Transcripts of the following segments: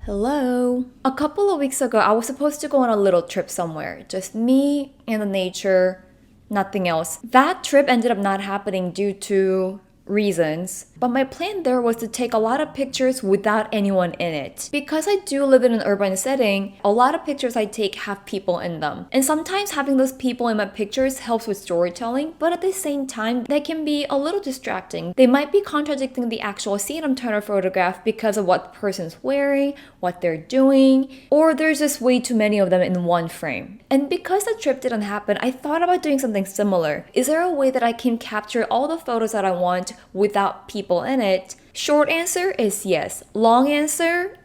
Hello. A couple of weeks ago, I was supposed to go on a little trip somewhere. Just me and the nature, nothing else. That trip ended up not happening due to reasons, but my plan there was to take a lot of pictures without anyone in it. Because I do live in an urban setting, a lot of pictures I take have people in them. And sometimes having those people in my pictures helps with storytelling, but at the same time, they can be a little distracting. They might be contradicting the actual scene I'm trying to photograph because of what the person's wearing, what they're doing, or there's just way too many of them in one frame. And because the trip didn't happen, I thought about doing something similar. Is there a way that I can capture all the photos that I want without people in it? Short answer is yes. Long answer,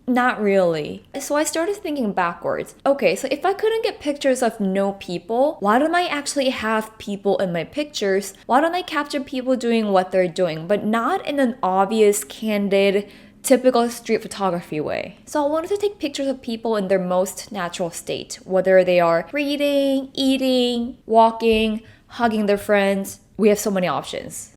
not really. So I started thinking backwards. Okay, so if I couldn't get pictures of no people, why don't I actually have people in my pictures? Why don't I capture people doing what they're doing, but not in an obvious, candid, typical street photography way? So I wanted to take pictures of people in their most natural state, whether they are reading, eating, walking, hugging their friends. We have so many options.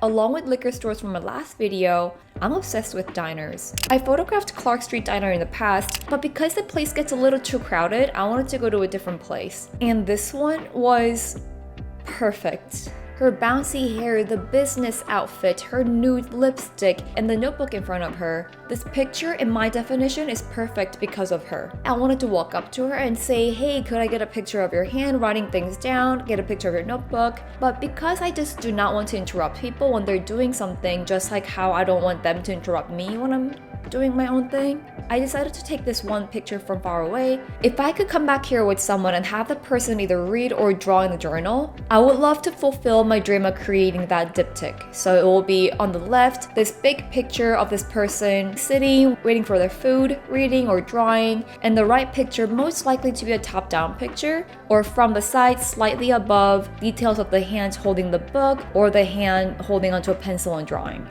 Along with liquor stores from my last video, I'm obsessed with diners. I photographed Clark Street Diner in the past, but because the place gets a little too crowded, I wanted to go to a different place. And this one was perfect. Her bouncy hair, the business outfit, her nude lipstick, and the notebook in front of her. This picture, in my definition, is perfect because of her. I wanted to walk up to her and say, hey, could I get a picture of your hand writing things down, get a picture of your notebook? But because I just do not want to interrupt people when they're doing something, just like how I don't want them to interrupt me when I'm doing my own thing, I decided to take this one picture from far away. If I could come back here with someone and have the person either read or draw in the journal, I would love to fulfill my dream of creating that diptych. So it will be on the left, this big picture of this person sitting, waiting for their food, reading or drawing, and the right picture most likely to be a top-down picture, or from the side slightly above, details of the hand holding the book or the hand holding onto a pencil and drawing.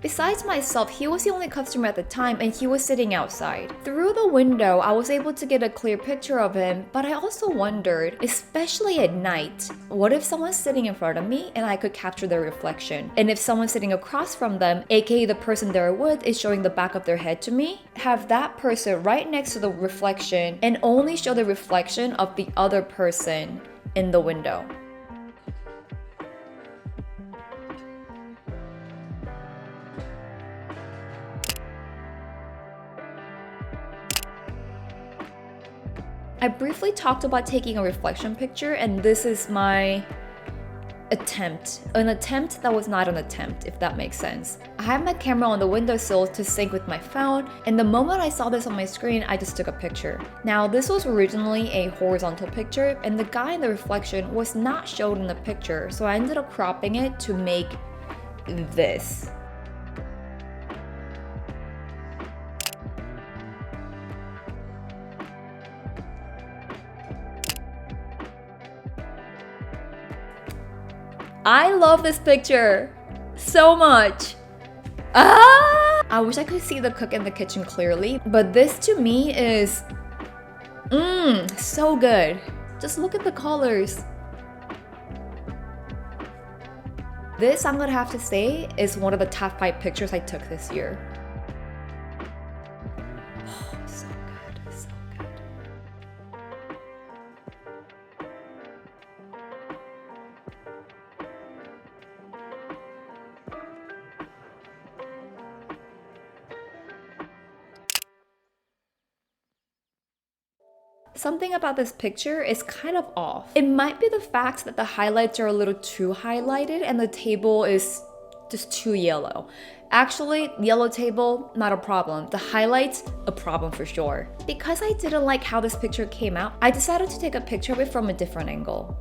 Besides myself, he was the only customer at the time and he was sitting outside. Through the window, I was able to get a clear picture of him, but I also wondered, especially at night, what if someone's sitting in front of me and I could capture their reflection? And if someone sitting across from them, aka the person they're with, is showing the back of their head to me, have that person right next to the reflection and only show the reflection of the other person in the window. I briefly talked about taking a reflection picture, and this is my attempt. An attempt that was not an attempt, if that makes sense. I had my camera on the windowsill to sync with my phone, and the moment I saw this on my screen, I just took a picture. Now, this was originally a horizontal picture, and the guy in the reflection was not shown in the picture, so I ended up cropping it to make this. I love this picture so much. I wish I could see the cook in the kitchen clearly, but this to me is so good. Just look at the colors. This, I'm gonna have to say, is one of the top 5 pictures I took this year. Oh, so good, so good. Something about this picture is kind of off. It might be the fact that the highlights are a little too highlighted and the table is just too yellow. Actually, yellow table, not a problem. The highlights, a problem for sure. Because I didn't like how this picture came out, I decided to take a picture of it from a different angle.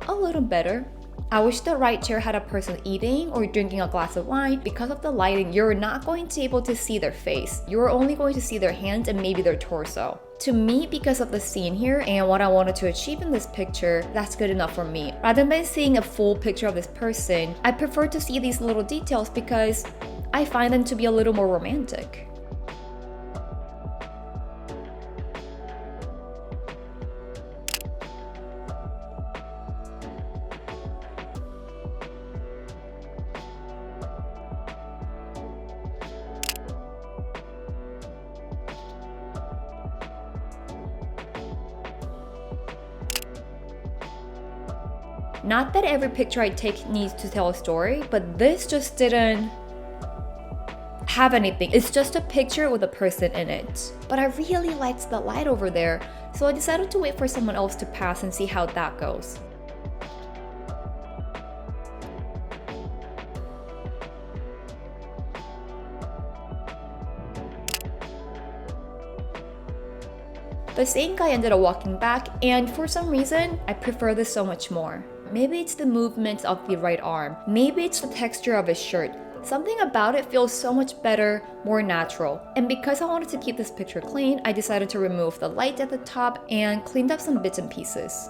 A little better. I wish the right chair had a person eating or drinking a glass of wine. Because of the lighting, you're not going to be able to see their face. You're only going to see their hands and maybe their torso. To me, because of the scene here and what I wanted to achieve in this picture, that's good enough for me. Rather than seeing a full picture of this person, I prefer to see these little details because I find them to be a little more romantic. Not that every picture I take needs to tell a story, but this just didn't have anything. It's just a picture with a person in it. But I really liked the light over there, so I decided to wait for someone else to pass and see how that goes. The same guy ended up walking back, and for some reason, I prefer this so much more. Maybe it's the movements of the right arm. Maybe it's the texture of his shirt. Something about it feels so much better, more natural. And because I wanted to keep this picture clean, I decided to remove the light at the top and cleaned up some bits and pieces.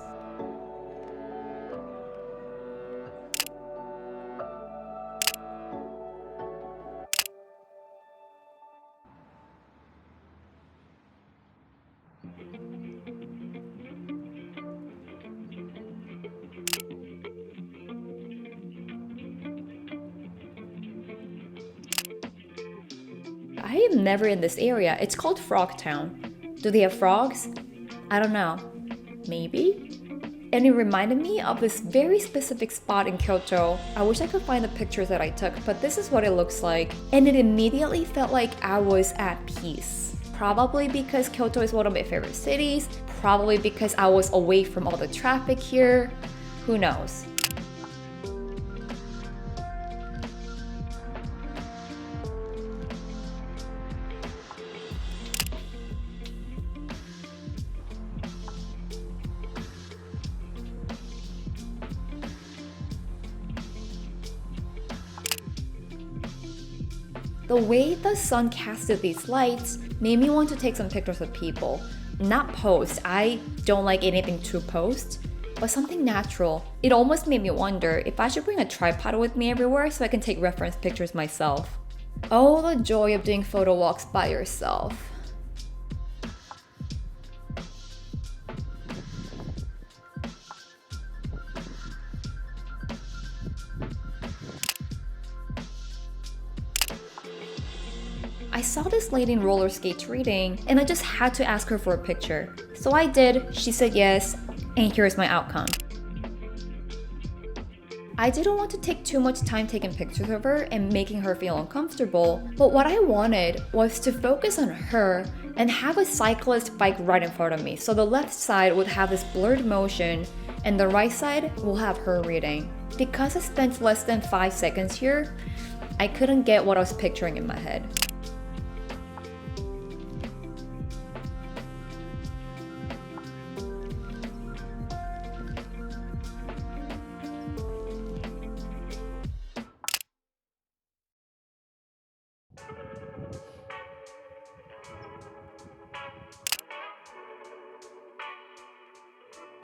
I am never in this area. It's called Frog Town. Do they have frogs? I don't know. Maybe? And it reminded me of this very specific spot in Kyoto. I wish I could find the pictures that I took, but this is what it looks like. And it immediately felt like I was at peace. Probably because Kyoto is one of my favorite cities. Probably because I was away from all the traffic here. Who knows? The way the sun casted these lights made me want to take some pictures of people. Not post, I don't like anything to post, but something natural. It almost made me wonder if I should bring a tripod with me everywhere so I can take reference pictures myself. Oh, the joy of doing photo walks by yourself. I saw this lady in roller skates reading, and I just had to ask her for a picture. So I did, she said yes, and here's my outcome. I didn't want to take too much time taking pictures of her and making her feel uncomfortable, but what I wanted was to focus on her and have a cyclist bike right in front of me. So the left side would have this blurred motion, and the right side will have her reading. Because I spent less than 5 seconds here, I couldn't get what I was picturing in my head.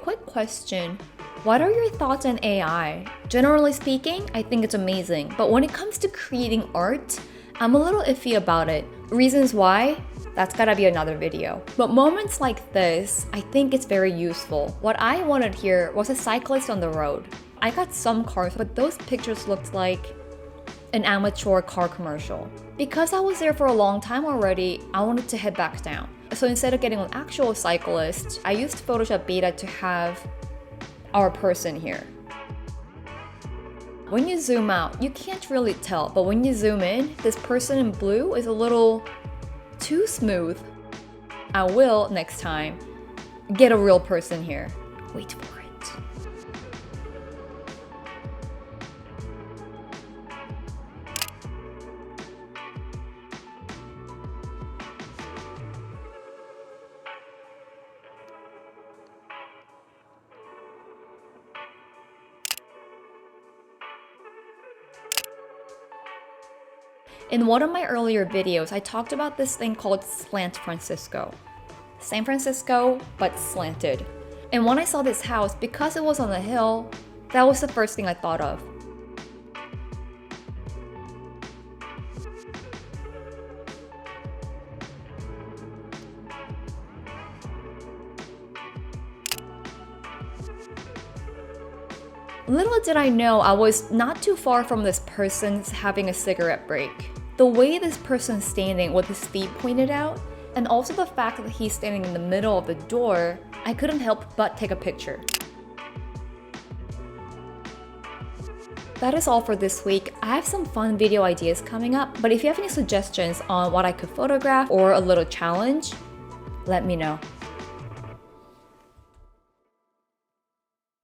Quick question. What are your thoughts on AI? Generally speaking, I think it's amazing, but when it comes to creating art, I'm a little iffy about it. Reasons why? That's gotta be another video. But moments like this, I think it's very useful. What I wanted here was a cyclist on the road. I got some cars, but those pictures looked like an amateur car commercial. Because I was there for a long time already, I wanted to head back down. So instead of getting an actual cyclist, I used Photoshop Beta to have our person here. When you zoom out, you can't really tell, but when you zoom in, this person in blue is a little too smooth. I will, next time, get a real person here. Wait for it. In one of my earlier videos, I talked about this thing called Slant Francisco. San Francisco, but slanted. And when I saw this house, because it was on a hill, that was the first thing I thought of. Little did I know I was not too far from this person having a cigarette break. The way this person's standing with his feet pointed out, and also the fact that he's standing in the middle of the door, I couldn't help but take a picture. That is all for this week. I have some fun video ideas coming up, but if you have any suggestions on what I could photograph or a little challenge, let me know.